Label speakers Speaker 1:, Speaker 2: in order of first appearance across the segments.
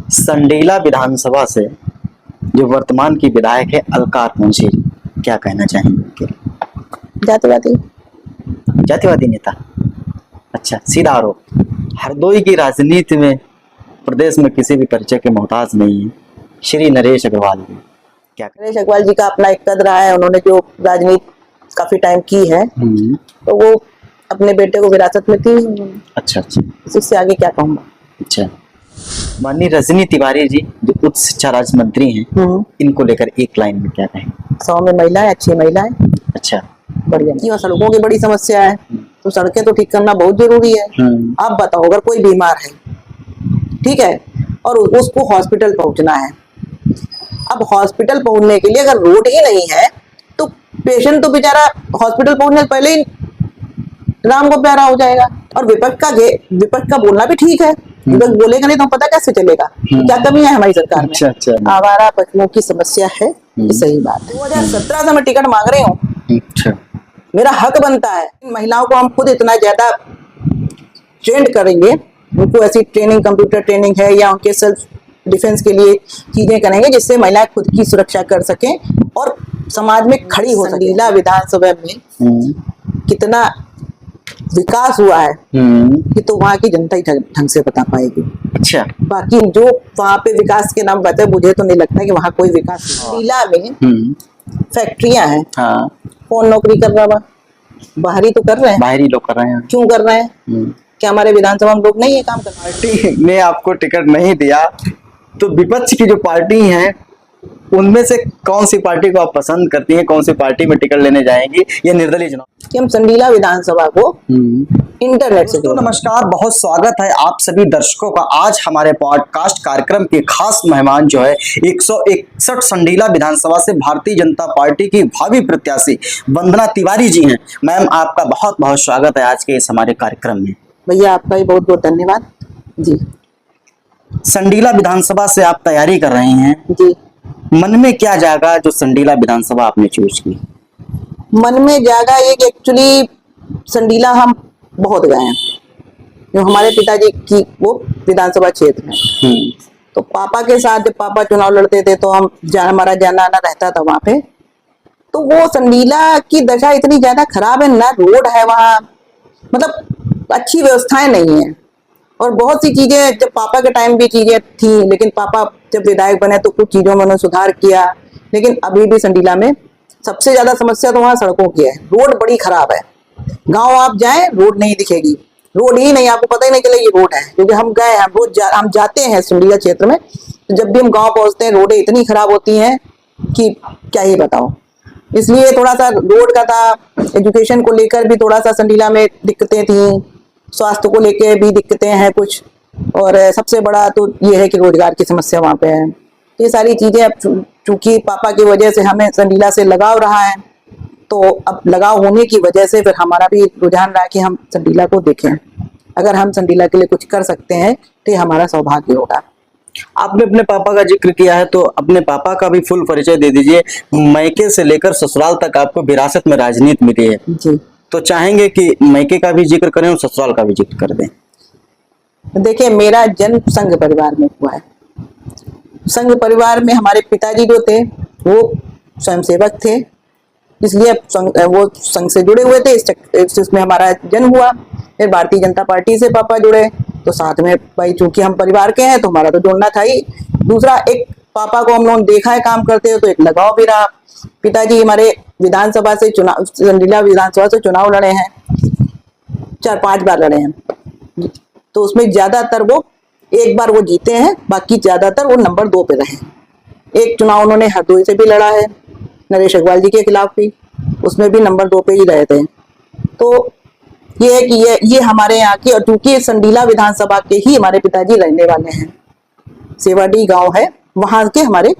Speaker 1: संडीला विधानसभा से जो वर्तमान की विधायक है अलका मुंशी, क्या कहना चाहेंगे?
Speaker 2: जातिवादी
Speaker 1: जातिवादी नेता। अच्छा, सीधा आरोप। हरदोई की राजनीति में प्रदेश में किसी भी परिचय के मोहताज नहीं है श्री नरेश अग्रवाल जी, क्या
Speaker 2: नरेश अग्रवाल जी का अपना एक कद रहा है। उन्होंने जो राजनीति काफी टाइम की है तो वो अपने बेटे को विरासत में थी।
Speaker 1: अच्छा अच्छा,
Speaker 2: इससे आगे क्या कहूँगा।
Speaker 1: अच्छा, माननीय रजनी तिवारी जी जो उच्च शिक्षा राज्य मंत्री हैं, इनको लेकर एक लाइन में क्या कहें?
Speaker 2: 100 में महिला है, अच्छी महिला है।
Speaker 1: अच्छा,
Speaker 2: बढ़िया। जी, सड़कों की बड़ी समस्या है तो सड़कें तो ठीक करना बहुत जरूरी है। आप बताओ, अगर कोई बीमार है, ठीक है, और उसको हॉस्पिटल पहुंचना है, अब हॉस्पिटल पहुंचने के लिए अगर रोड ही नहीं है तो पेशेंट तो बेचारा हॉस्पिटल पहुंचने से पहले ही राम को प्यारा हो जाएगा। और विपक्ष का बोलना भी ठीक है, विपक्ष बोलेगा नहीं तो पता कैसे चलेगा क्या कमी है हमारी सरकार में।
Speaker 1: अच्छा अच्छा,
Speaker 2: आवारा पशुओं की समस्या है, ये सही बात है। 2017 से मैं टिकट मांग रही हूँ।
Speaker 1: अच्छा,
Speaker 2: मेरा हक बनता है। महिलाओं को हम खुद इतना ज्यादा ट्रेंड करेंगे, उनको ऐसी ट्रेनिंग, कंप्यूटर ट्रेनिंग है या उनके सेल्फ डिफेंस के लिए चीजें करेंगे जिससे महिलाएं खुद की सुरक्षा कर सकें और समाज में खड़ी हो सकें। संडीला विधानसभा में कितना विकास हुआ है कि तो वहाँ की जनता ही ढंग से बता पाएगी।
Speaker 1: अच्छा,
Speaker 2: बाकी जो वहाँ पे विकास के नाम बचे, मुझे तो नहीं लगता कि वहाँ कोई विकास। संडीला में फैक्ट्रियां हैं,
Speaker 1: हाँ,
Speaker 2: कौन नौकरी कर रहा है? बाहरी तो कर रहे हैं,
Speaker 1: बाहरी लोग कर रहे हैं।
Speaker 2: क्यों कर रहे हैं? क्या हमारे विधानसभा में लोग नहीं है काम कर रहे?
Speaker 1: पार्टी ने आपको टिकट नहीं दिया तो विपक्ष की जो पार्टी हैं उनमें से कौन सी पार्टी को आप पसंद करती हैं, कौन सी पार्टी में टिकट लेने जाएंगी? ये निर्दलीय चुनाव
Speaker 2: कि हम संडीला विधानसभा को इंटरनेट से।
Speaker 1: तो नमस्कार, बहुत स्वागत है आप सभी दर्शकों का। आज हमारे पॉडकास्ट कार्यक्रम के खास मेहमान जो है 161 संडीला विधानसभा से भारतीय जनता पार्टी की भावी प्रत्याशी वंदना तिवारी जी हैं। मैम, आपका बहुत बहुत स्वागत है आज के इस हमारे कार्यक्रम में।
Speaker 2: भैया आपका भी बहुत बहुत धन्यवाद जी।
Speaker 1: संडीला विधानसभा से आप तैयारी कर रही हैं
Speaker 2: जी।
Speaker 1: मन में क्या जागा जो संडीला विधानसभा आपने चूज की?
Speaker 2: मन में जागा ये कि एक्चुअली संडीला हम बहुत गए हैं, जो हमारे पिताजी की वो विधानसभा क्षेत्र है। तो पापा के साथ जब पापा चुनाव लड़ते थे तो हमारा जाना आना रहता था वहां पे। तो वो संडीला की दशा इतनी ज्यादा खराब है, ना रोड है वहाँ, मतलब अच्छी व्यवस्थाएं नहीं है। और बहुत सी चीजें जब पापा के टाइम भी चीजें थी, लेकिन पापा जब विधायक बने तो कुछ चीजों में उन्होंने सुधार किया। लेकिन अभी भी संडीला में सबसे ज्यादा समस्या तो वहाँ सड़कों की है। रोड बड़ी खराब है, गांव आप जाएं रोड नहीं दिखेगी, रोड ही नहीं, आपको पता ही नहीं चलेगी रोड है। क्योंकि हम गए हैं, हम जाते हैं संडीला क्षेत्र में, तो जब भी हम गाँव पहुंचते हैं रोडें इतनी खराब होती हैं कि क्या ही बताओ। इसलिए थोड़ा सा रोड का था, एजुकेशन को लेकर भी थोड़ा सा संडीला में दिक्कतें थी, स्वास्थ्य को लेके भी दिक्कतें हैं कुछ, और सबसे बड़ा तो ये है कि रोजगार की समस्या वहाँ पे है। ये सारी चीजें अब चूंकि पापा की वजह से हमें संडीला से लगाव रहा है, तो अब लगाव होने की वजह से फिर हमारा भी रुझान रहा कि हम संडीला को देखें। अगर हम संडीला के लिए कुछ कर सकते हैं तो ये हमारा सौभाग्य होगा।
Speaker 1: आपने अपने पापा का जिक्र किया है तो अपने पापा का भी फुल परिचय दे दीजिए। मैके से लेकर ससुराल तक आपको विरासत में राजनीति मिली है
Speaker 2: जी,
Speaker 1: तो चाहेंगे कि मैके का भी जिक्र करें और ससुराल का भी जिक्र कर दें।
Speaker 2: देखिए, मेरा जन्म संघ परिवार में हुआ है। संघ परिवार में हमारे पिताजी जो थे वो स्वयंसेवक थे, इसलिए वो संघ से जुड़े हुए थे। इसमें हमारा जन्म हुआ। फिर भारतीय जनता पार्टी से पापा जुड़े तो साथ में भाई, चूंकि हम परिवार के हैं तो हमारा तो जोड़ना था ही। दूसरा, एक पापा को हम लोगों ने देखा है काम करते हुए तो एक लगाव भी रहा। पिताजी हमारे विधानसभा से चुनाव, संडीला विधानसभा से चुनाव लड़े हैं, 4-5 बार लड़े हैं। तो उसमें ज्यादातर वो एक बार वो जीते हैं, बाकी ज्यादातर वो नंबर 2 पे रहे। एक चुनाव उन्होंने हरदोई से भी लड़ा है, नरेश अग्रवाल जी के खिलाफ भी, उसमें भी नंबर 2 पे ही रहे थे। तो ये है कि ये हमारे यहाँ की, और चूंकि संडीला विधानसभा के ही हमारे पिताजी रहने वाले हैं, सेवाडी गांव है वहां के, हमारी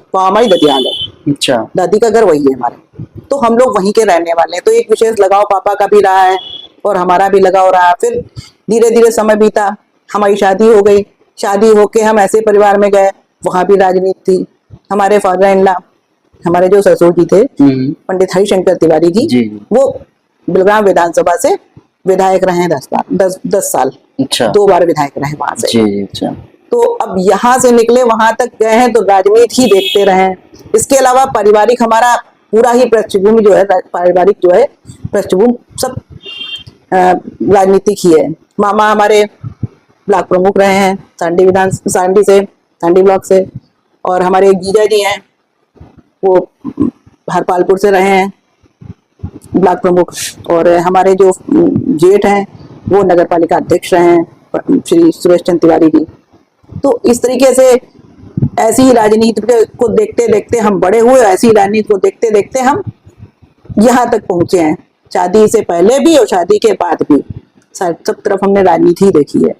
Speaker 2: ददियाल है।
Speaker 1: अच्छा,
Speaker 2: दादी का घर वही है हमारे, तो हम लोग वहीं के रहने वाले हैं। तो एक विशेष लगाव पापा का भी रहा है और हमारा भी लगाव रहा। फिर धीरे धीरे समय बीता, हमारी शादी हो गई। शादी होके हम ऐसे परिवार में गए, वहां भी राजनीति थी। हमारे फादर इन लॉ, हमारे जो ससुर जी थे पंडित हरिशंकर तिवारी जी, वो बिलग्राम विधानसभा से विधायक रहे 10 साल। अच्छा, 2 बार विधायक रहे वहां से।
Speaker 1: जी, अच्छा।
Speaker 2: तो अब यहाँ से निकले वहां तक गए हैं तो राजनीति ही देखते रहे हैं। इसके अलावा पारिवारिक हमारा पूरा ही पृष्ठभूमि जो है, पारिवारिक जो है पृष्ठभूमि सब राजनीतिक ही है। मामा हमारे ब्लॉक प्रमुख रहे हैं सांडी ब्लॉक से, और हमारे जीजा जी हैं वो हरपालपुर से रहे हैं ब्लॉक प्रमुख, और हमारे जो जेठ हैं वो नगर पालिका अध्यक्ष रहे हैं श्री सुरेश चंद्र तिवारी जी। तो इस तरीके से ऐसी ही राजनीति को देखते देखते हम बड़े हुए, ऐसी राजनीति को देखते देखते हम यहाँ तक पहुंचे हैं। शादी से पहले भी और शादी के बाद भी सब तरफ हमने राजनीति ही देखी है,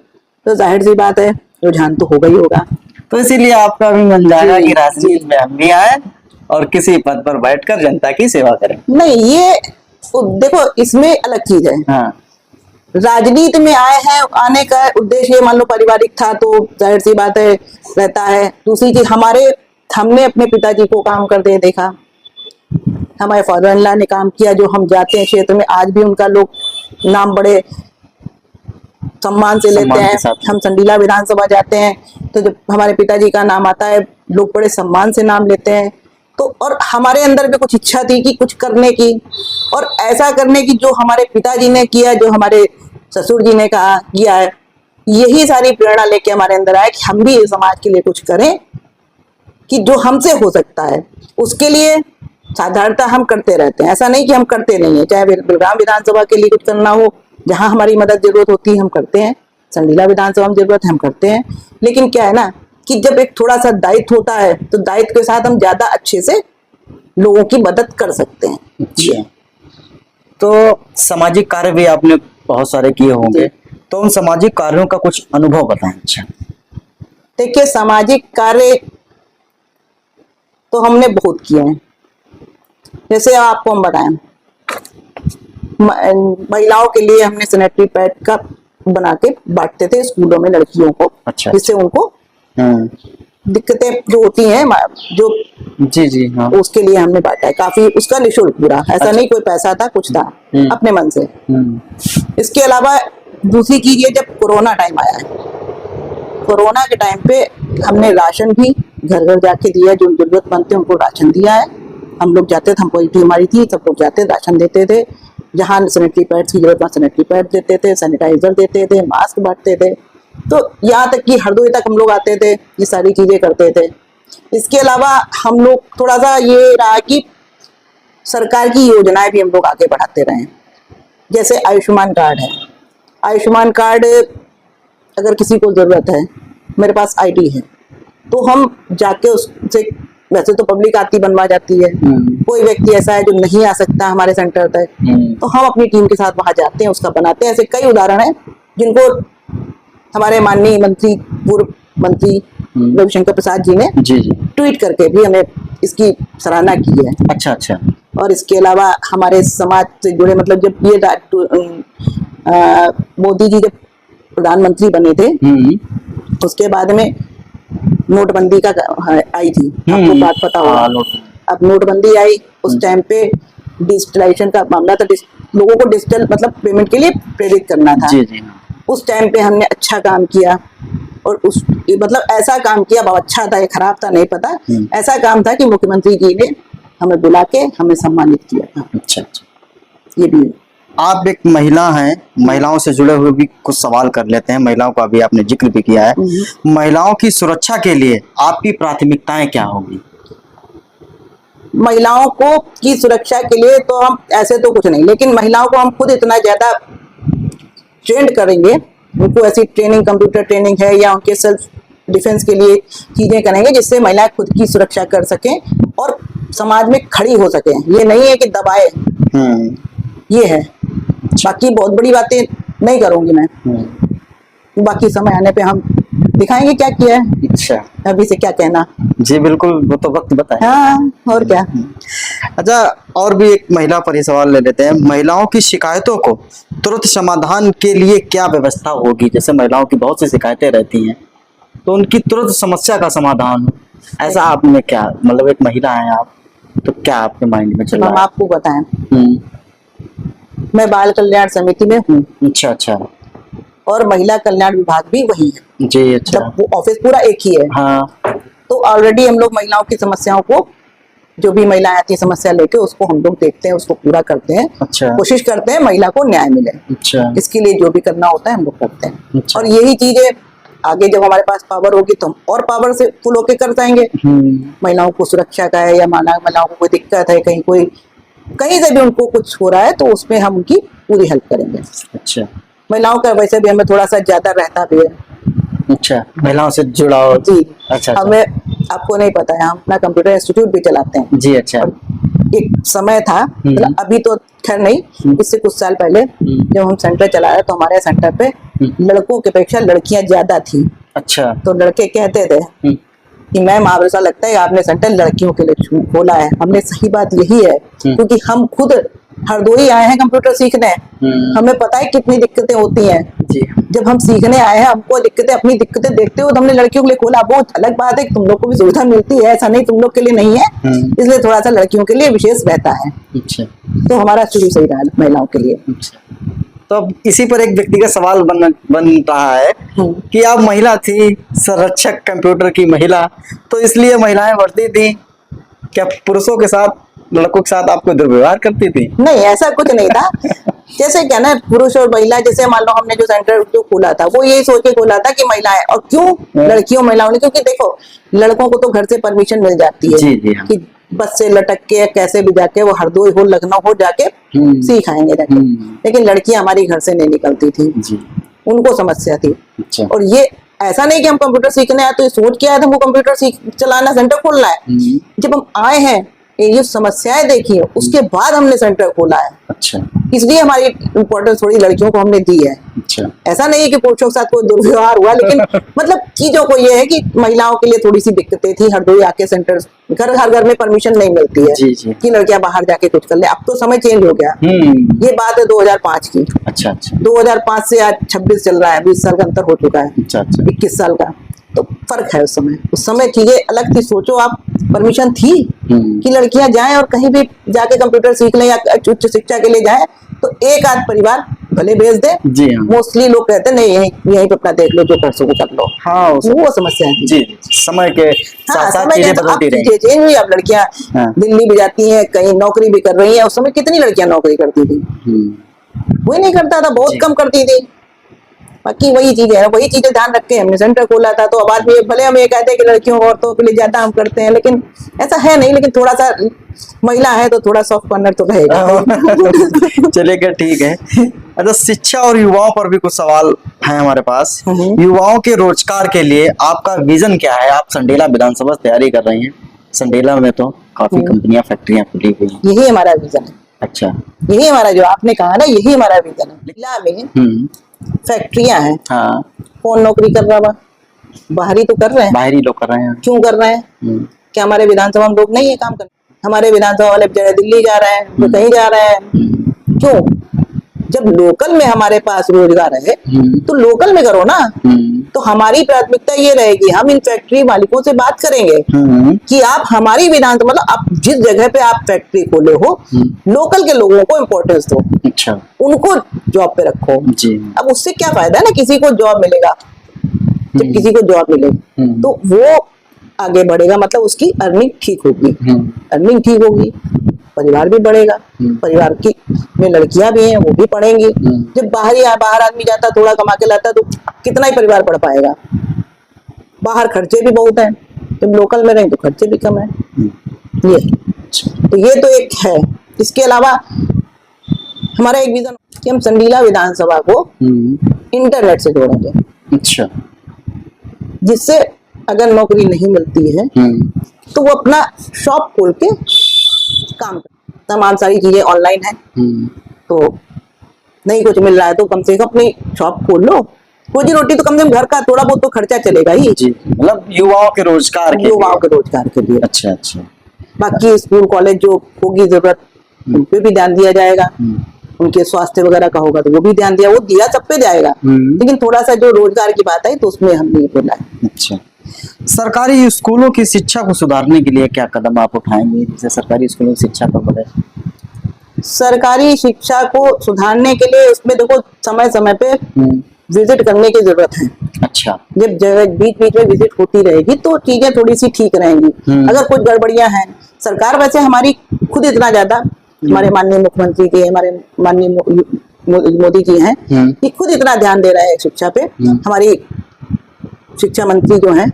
Speaker 2: तो जाहिर सी बात है रुझान तो होगा ही होगा।
Speaker 1: तो इसीलिए आपका भी मन जाएगा कि राजनीति में हम भी आए और किसी पद पर बैठकर जनता की सेवा करें।
Speaker 2: नहीं, ये देखो इसमें अलग चीज है।
Speaker 1: हाँ।
Speaker 2: राजनीति में आए हैं, आने का उद्देश्य मान लो पारिवारिक था तो जाहिर सी बात है रहता है। दूसरी चीज हमने अपने पिताजी को काम करते देखा, हमारे फादर इन लॉ ने काम किया, जो हम जाते हैं क्षेत्र में आज भी उनका लोग नाम बड़े सम्मान से लेते हैं। हम संडीला विधानसभा जाते हैं तो जब हमारे पिताजी का नाम आता है लोग बड़े सम्मान से नाम लेते हैं। तो और हमारे अंदर भी कुछ इच्छा थी कि कुछ करने की, और ऐसा करने की जो हमारे पिताजी ने किया, जो हमारे ससुर जी ने कहा किया है, यही सारी प्रेरणा लेके हमारे अंदर आया कि हम भी इस समाज के लिए कुछ करें कि जो हमसे हो सकता है। उसके लिए साधारणतः हम करते रहते हैं, ऐसा नहीं कि हम करते नहीं है। चाहे बेलगाम विधानसभा के लिए कुछ करना हो, जहां हमारी मदद जरूरत होती है हम करते हैं। संडीला विधानसभा में जरूरत है हम करते हैं। लेकिन क्या है ना कि जब एक थोड़ा सा दायित्व होता है तो दायित्व के साथ हम ज्यादा अच्छे से लोगों की मदद कर सकते हैं।
Speaker 1: अच्छा। तो सामाजिक कार्य भी आपने बहुत सारे किए होंगे, तो उन सामाजिक कार्यों का कुछ अनुभव बताएं। अच्छा।
Speaker 2: देखिए, सामाजिक कार्य तो हमने बहुत किए हैं। जैसे आपको हम बताएं, महिलाओं के लिए हमने सैनिटरी पैड का बना के बांटते थे स्कूलों में लड़कियों को।
Speaker 1: अच्छा।
Speaker 2: जिससे उनको दिक्कतें जो होती हैं जो
Speaker 1: जी हाँ,
Speaker 2: उसके लिए हमने बांटा है काफी, उसका निःशुल्क पूरा। ऐसा
Speaker 1: अच्छा।
Speaker 2: नहीं कोई पैसा था कुछ था, अपने मन से। इसके अलावा दूसरी चीज ये, जब कोरोना टाइम आया है, कोरोना के टाइम पे हमने राशन भी घर घर जाके दिया, जो जरूरतमंद थे उनको राशन दिया है। हम लोग जाते थे, हमको बीमारी थी, सब लोग जाते राशन देते थे। जहाँ सैनिटरी पैड्स की जरूरत वहाँ सैनिटरी पैड देते थे, सैनिटाइजर देते थे, मास्क बांटते थे। तो यहाँ तक कि हरदोई तक हम लोग आते थे, ये सारी चीजें करते थे। इसके अलावा हम लोग थोड़ा सा ये रहा कि सरकार की योजनाएं भी हम लोग आगे बढ़ाते रहे। जैसे आयुष्मान कार्ड है, आयुष्मान कार्ड अगर किसी को जरूरत है, मेरे पास आईडी है, तो हम जाके उससे, वैसे तो पब्लिक आती बनवा जाती है, कोई व्यक्ति ऐसा है जो नहीं आ सकता हमारे सेंटर तक, तो हम अपनी टीम के साथ वहां जाते हैं, उसका बनाते हैं। ऐसे कई उदाहरण हैं जिनको हमारे माननीय मंत्री, पूर्व मंत्री रविशंकर प्रसाद जी ने ट्वीट करके भी हमें इसकी सराहना की है।
Speaker 1: अच्छा अच्छा।
Speaker 2: और इसके अलावा हमारे समाज से जुड़े, मतलब जब ये मोदी जी जब प्रधानमंत्री बने थे, उसके बाद में नोटबंदी का आई थी, आपको बात पता होगा। अब नोटबंदी आई, उस टाइम पे डिजिटलाइजेशन का मामला था, लोगों को डिजिटल मतलब पेमेंट के लिए प्रेरित करना था।
Speaker 1: जी।
Speaker 2: उस टाइम पे हमने अच्छा काम किया, और उस मतलब ऐसा काम किया, बहुत अच्छा था, ये खराब था नहीं पता, ऐसा काम था कि मुख्यमंत्री जी ने हमें बुला के हमें सम्मानित किया था।
Speaker 1: अच्छा।
Speaker 2: ये भी
Speaker 1: आप एक महिला हैं, महिलाओं से जुड़े हुए भी कुछ सवाल कर लेते हैं। महिलाओं का भी आपने जिक्र भी किया है, महिलाओं की सुरक्षा के लिए आपकी प्राथमिकताएं क्या होगी?
Speaker 2: महिलाओं को की सुरक्षा के लिए तो हम ऐसे तो कुछ नहीं, लेकिन महिलाओं को हम खुद इतना ज्यादा ट्रेंड करेंगे, उनको ऐसी ट्रेनिंग, कंप्यूटर ट्रेनिंग है या उनके सेल्फ डिफेंस के लिए चीजें करेंगे जिससे महिलाएं खुद की सुरक्षा कर सकें और समाज में खड़ी हो सकें। ये नहीं है कि दबाए, ये है। बाकी बहुत बड़ी बातें नहीं करूंगी मैं, बाकी समय आने पे हम दिखाएंगे क्या किया है।
Speaker 1: अच्छा,
Speaker 2: अभी से क्या कहना।
Speaker 1: जी बिल्कुल, वो तो वक्त बताए।
Speaker 2: हाँ, और क्या।
Speaker 1: अच्छा, और भी एक महिला पर ही सवाल ले लेते हैं। महिलाओं की शिकायतों को तुरंत समाधान के लिए क्या व्यवस्था होगी? जैसे महिलाओं की बहुत सी शिकायतें रहती हैं, तो उनकी तुरंत समस्या का समाधान हो, ऐसा आपने क्या, मतलब एक महिला है आप, तो क्या आपके माइंड में चल रहा है?
Speaker 2: हम आपको बताएं, मैं बाल कल्याण समिति में हूँ।
Speaker 1: अच्छा।
Speaker 2: और महिला कल्याण विभाग भी वही है।
Speaker 1: जी अच्छा।
Speaker 2: मतलब वो ऑफिस पूरा एक ही है।
Speaker 1: हाँ
Speaker 2: तो ऑलरेडी हम लोग महिलाओं की समस्याओं को, जो भी महिलाएं आती है समस्या लेके, उसको हम लोग देखते हैं, उसको पूरा करते हैं।
Speaker 1: अच्छा।
Speaker 2: कोशिश करते हैं महिला को न्याय मिले।
Speaker 1: अच्छा।
Speaker 2: इसके लिए जो भी करना होता है हम लोग करते हैं।
Speaker 1: अच्छा।
Speaker 2: और यही चीजें आगे जब हमारे पास पावर होगी तो हम और पावर से फुल होके कर जाएंगे। महिलाओं को सुरक्षा का है, या महिलाओं को कोई दिक्कत है, कहीं से भी उनको कुछ हो रहा है तो उसमें हम उनकी पूरी हेल्प करेंगे।
Speaker 1: अच्छा।
Speaker 2: महिलाओं का वैसे भी हमें थोड़ा सा ज्यादा रहता भी है।
Speaker 1: अच्छा, महिलाओं से जुड़ाव।
Speaker 2: जी।
Speaker 1: अच्छा।
Speaker 2: हमें, आपको नहीं पता है, हम अपना कंप्यूटर इंस्टीट्यूट भी चलाते हैं।
Speaker 1: जी अच्छा।
Speaker 2: और एक समय था, मतलब अभी तो खैर नहीं, इससे कुछ साल पहले जब हम सेंटर चला रहे तो हमारे सेंटर पे लड़कों की अपेक्षा लड़कियां ज्यादा थी।
Speaker 1: अच्छा।
Speaker 2: तो लड़के कहते थे कि मैम आप, ऐसा लगता है आपने सेंटर लड़कियों के लिए खोला है। हमने, सही बात यही है, क्योंकि हम खुद हरदोई आए हैं कंप्यूटर सीखने। हमें पता है कितनी दिक्कतें होती हैं।
Speaker 1: जी।
Speaker 2: जब हम सीखने आए हैं, हमको दिक्कतें, अपनी दिक्कतें देखते हो, तो हमने लड़कियों के लिए खोला। बहुत अलग बात है कि तुम लोग को भी सुविधा मिलती है, ऐसा नहीं तुम लोग के लिए नहीं है, इसलिए थोड़ा सा लड़कियों के लिए विशेष रहता है।
Speaker 1: अच्छा।
Speaker 2: तो हमारा शुरू से ही रहा महिलाओं के लिए।
Speaker 1: अच्छा। तो अब इसी पर एक व्यक्तिगत सवाल बन रहा है कि आप महिला थी, संरक्षक कंप्यूटर की महिला, तो इसलिए महिलाएं बढ़ती थी, क्या पुरुषों के साथ, लड़कों के साथ आपको दुर्व्यवहार करती थी?
Speaker 2: नहीं, ऐसा कुछ नहीं था। जैसे क्या ना, पुरुष और महिला, जैसे मान लो हमने जो सेंटर जो खोला था वो यही सोच के खोला था कि महिलाएं, और क्यों लड़कियों महिलाओं ने, क्योंकि देखो लड़कों को तो घर से परमिशन मिल जाती है।
Speaker 1: जी हाँ।
Speaker 2: कि बस से लटक के कैसे भी जाके वो हरदोई हो, लखनऊ हो, जाके सीख आएंगे जाके। लेकिन लड़कियां हमारी घर से नहीं निकलती थी
Speaker 1: जी।
Speaker 2: उनको समस्या थी।
Speaker 1: अच्छा।
Speaker 2: और ये ऐसा नहीं कि हम कंप्यूटर सीखने आए तो ये सोच के आए थे हमको कंप्यूटर सीख चलाना, सेंटर खोलना है। जब हम आए हैं, ये समस्याएं देखी है, उसके बाद हमने सेंटर खोला है।
Speaker 1: अच्छा।
Speaker 2: इसलिए हमारी इम्पोर्टेंस थोड़ी लड़कियों को हमने दी है।
Speaker 1: अच्छा।
Speaker 2: ऐसा नहीं है कि पुरुषों के साथ कोई दुर्व्यवहार हुआ, लेकिन मतलब चीजों को ये है कि महिलाओं के लिए थोड़ी सी दिक्कतें थी। हरदोई आके सेंटर, हर घर में परमिशन नहीं मिलती है
Speaker 1: जी।
Speaker 2: कि लड़कियां बाहर जाके कुछ कर ले। अब तो समय चेंज हो गया। ये बात है 2005 की।
Speaker 1: अच्छा। अच्छा।
Speaker 2: 2005 से आज 26 चल रहा है, 20 साल का अंतर हो चुका है।
Speaker 1: अच्छा।
Speaker 2: 21 साल का तो फर्क है। उस समय चीजें अलग थी। सोचो आप, परमिशन थी कि लड़कियां जाएं और कहीं भी जाके कंप्यूटर सीख लें या उच्च शिक्षा के लिए जाएं, तो एक आध परिवार भले भेज दे।
Speaker 1: जी हाँ।
Speaker 2: मोस्टली लोग कहते नहीं, यहीं पे अपना देख लो, जो कर सको कर लो।
Speaker 1: हाँ,
Speaker 2: वो समस्या है।
Speaker 1: जी। समय के साथ साथ चीजें बदलती रही।
Speaker 2: चेंज हुई। अब लड़कियां दिल्ली भी जाती हैं, कहीं नौकरी भी कर रही हैं। उस समय कितनी लड़कियां नौकरी करती थी? कोई नहीं करता था, बहुत कम करती थी। बाकी वही चीज है, वही चीजें ध्यान रख के हमने सेंटर खोला था। तो अब आज भी भले हम ये कहते हैं कि लड़कियों औरतों के लिए ज्यादा हम करते हैं, लेकिन ऐसा है नहीं। लेकिन थोड़ा सा महिला है तो थोड़ा सॉफ्ट कॉर्नर तो रहेगा।
Speaker 1: चलेगा, ठीक है। अच्छा, शिक्षा और युवाओं पर भी कुछ सवाल है हमारे पास। युवाओं के रोजगार के लिए आपका विजन क्या है? आप संडेला विधानसभा तैयारी कर रही हैं। संडेला में तो काफी कंपनियां, फैक्ट्रियां खुली हुई हैं।
Speaker 2: यही हमारा विजन है।
Speaker 1: अच्छा।
Speaker 2: यही हमारा, जो आपने कहा ना, यही हमारा विजन है। जिला में फैक्ट्रियां हैं।
Speaker 1: हाँ।
Speaker 2: कौन नौकरी कर रहा है? बाहरी तो कर रहे हैं।
Speaker 1: बाहरी लोग कर रहे हैं।
Speaker 2: क्यों कर रहे हैं? क्या हमारे विधानसभा में लोग नहीं है काम करने? हमारे विधानसभा वाले बेचारे दिल्ली जा रहे हैं, वो कहीं जा रहे हैं। क्यों? जब लोकल में हमारे पास रोजगार है तो लोकल में करो ना। तो हमारी प्राथमिकता ये रहेगी, हम इन फैक्ट्री मालिकों से बात करेंगे कि आप हमारी विधानसभा, मतलब आप जिस जगह पे आप फैक्ट्री खोले हो, लोकल के लोगों को इम्पोर्टेंस दो।
Speaker 1: अच्छा।
Speaker 2: उनको जॉब पे रखो।
Speaker 1: जी।
Speaker 2: अब उससे क्या फायदा है ना, किसी को जॉब मिलेगा। जब किसी को जॉब मिलेगी तो वो आगे बढ़ेगा, मतलब उसकी अर्निंग ठीक होगी। अर्निंग ठीक होगी, परिवार भी बढ़ेगा। परिवार की में लड़कियां भी हैं, वो भी पढ़ेंगी। जब बाहर आदमी जाता, थोड़ा कमा के लाता, तो कितना ही परिवार पढ़ पाएगा? बाहर खर्चे भी बहुत हैं, जब लोकल में रहें तो खर्चे भी कम है। ये तो एक है। इसके अलावा हमारा एक विजन कि हम संडीला विधानसभा को इंटरनेट से जोड़ेंगे।
Speaker 1: अच्छा।
Speaker 2: जिससे अगर नौकरी नहीं मिलती है तो वो अपना शॉप खोल के काम कर, तमाम सारी चीजें ऑनलाइन है। तो नहीं कुछ मिल रहा है तो कम से कम अपनी शॉप खोल लो। रोजी रोटी तो कम से कम घर का थोड़ा बहुत तो खर्चा चलेगा ही।
Speaker 1: जी, मतलब युवाओं के रोजगार
Speaker 2: के लिए।
Speaker 1: अच्छा। अच्छा।
Speaker 2: बाकी स्कूल कॉलेज जो होगी जरूरत, उन पे भी ध्यान दिया जाएगा। उनके स्वास्थ्य वगैरह का होगा तो वो भी ध्यान दिया सब पे जाएगा। लेकिन थोड़ा सा जो रोजगार की बात है तो उसमें हमने बोला है।
Speaker 1: अच्छा। सरकारी स्कूलों की शिक्षा को सुधारने के लिए क्या कदम आप उठाएंगे, जिससे सरकारी स्कूलों की शिक्षा पर बढ़े?
Speaker 2: सरकारी शिक्षा को सुधारने के लिए उसमें देखो, समय समय पे विजिट करने की जरूरत है।
Speaker 1: अच्छा।
Speaker 2: जब जगह बीच बीच में विजिट होती रहेगी तो चीजें थोड़ी सी ठीक रहेंगी। अगर कुछ गड़बड़ियां हैं, सरकार वैसे हमारी खुद इतना ज्यादा, हमारे माननीय मुख्यमंत्री जी, हमारे माननीय मोदी जी हैं कि खुद इतना ध्यान दे रहे हैं शिक्षा पे। हमारी शिक्षा मंत्री जो हैं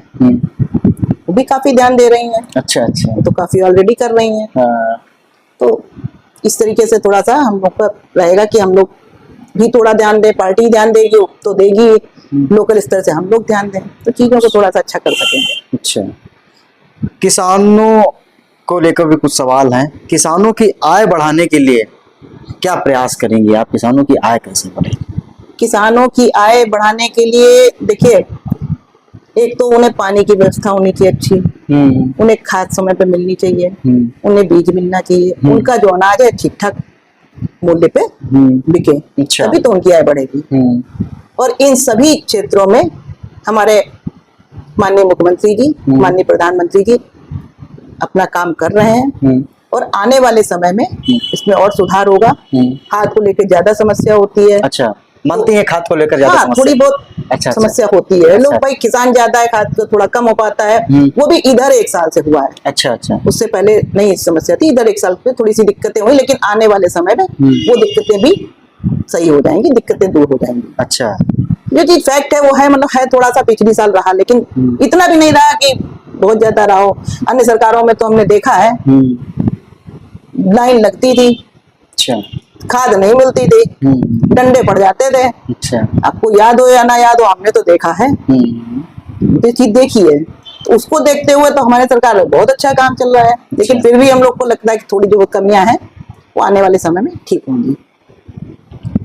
Speaker 2: वो भी काफी ध्यान दे रही हैं।
Speaker 1: अच्छा अच्छा।
Speaker 2: तो काफी ऑलरेडी कर रही हैं।
Speaker 1: हाँ।
Speaker 2: तो इस तरीके से थोड़ा सा हम लोग का रहेगा कि हम लोग भी थोड़ा ध्यान दें, पार्टी ध्यान देगी तो देगी, लोकल स्तर से हम लोग ध्यान दें तो चीजों को थोड़ा सा अच्छा कर सकेंगे।
Speaker 1: अच्छा, किसानों को लेकर भी कुछ सवाल हैं। किसानों की आय बढ़ाने के लिए क्या प्रयास करेंगे आप? किसानों की आय कैसे बढ़ेगी?
Speaker 2: किसानों की आय बढ़ाने के लिए देखिए, एक तो उन्हें पानी की व्यवस्था होनी चाहिए अच्छी, उन्हें खाद समय पे मिलनी चाहिए, उन्हें बीज मिलना चाहिए, उनका जो अनाज है ठीक ठाक मूल्य पे बिके,
Speaker 1: अच्छा।
Speaker 2: तभी तो उनकी आय बढ़ेगी। और इन सभी क्षेत्रों में हमारे माननीय मुख्यमंत्री जी, माननीय प्रधानमंत्री जी अपना काम कर रहे हैं और आने वाले समय में इसमें और सुधार होगा। खाद को लेकर ज्यादा समस्या होती है।
Speaker 1: अच्छा, मानती हैं खाद को लेकर ज्यादा
Speaker 2: हाँ,
Speaker 1: समस्या?
Speaker 2: थोड़ी बहुत
Speaker 1: अच्छा,
Speaker 2: समस्या होती है। लोग भाई किसान ज्यादा है, खाद तो थोड़ा कम हो पाता है, वो भी इधर 1 साल से हुआ है।
Speaker 1: अच्छा अच्छा।
Speaker 2: उससे पहले नहीं समस्या थी, इधर 1 साल पे थोड़ी सी दिक्कतें हुई, लेकिन आने वाले समय में वो दिक्कतें भी सही हो जाएंगी, दिक्कतें दूर हो जाएंगी।
Speaker 1: अच्छा।
Speaker 2: जो चीज फैक्ट है वो है, मतलब है थोड़ा सा पिछली साल रहा, लेकिन इतना भी नहीं रहा कि बहुत ज्यादा रहा हो। अन्य सरकारों में तो हमने देखा है लाइन लगती थी,
Speaker 1: अच्छा।
Speaker 2: खाद नहीं मिलती थी, डंडे पड़ जाते थे।
Speaker 1: अच्छा।
Speaker 2: आपको याद हो या ना याद हो, हमने तो देखा है, ये चीज देखी है। तो उसको देखते हुए तो हमारे सरकार में बहुत अच्छा काम चल रहा है, लेकिन फिर भी हम लोग को लगता है कि थोड़ी जो कमियां हैं वो आने वाले समय में ठीक होंगी।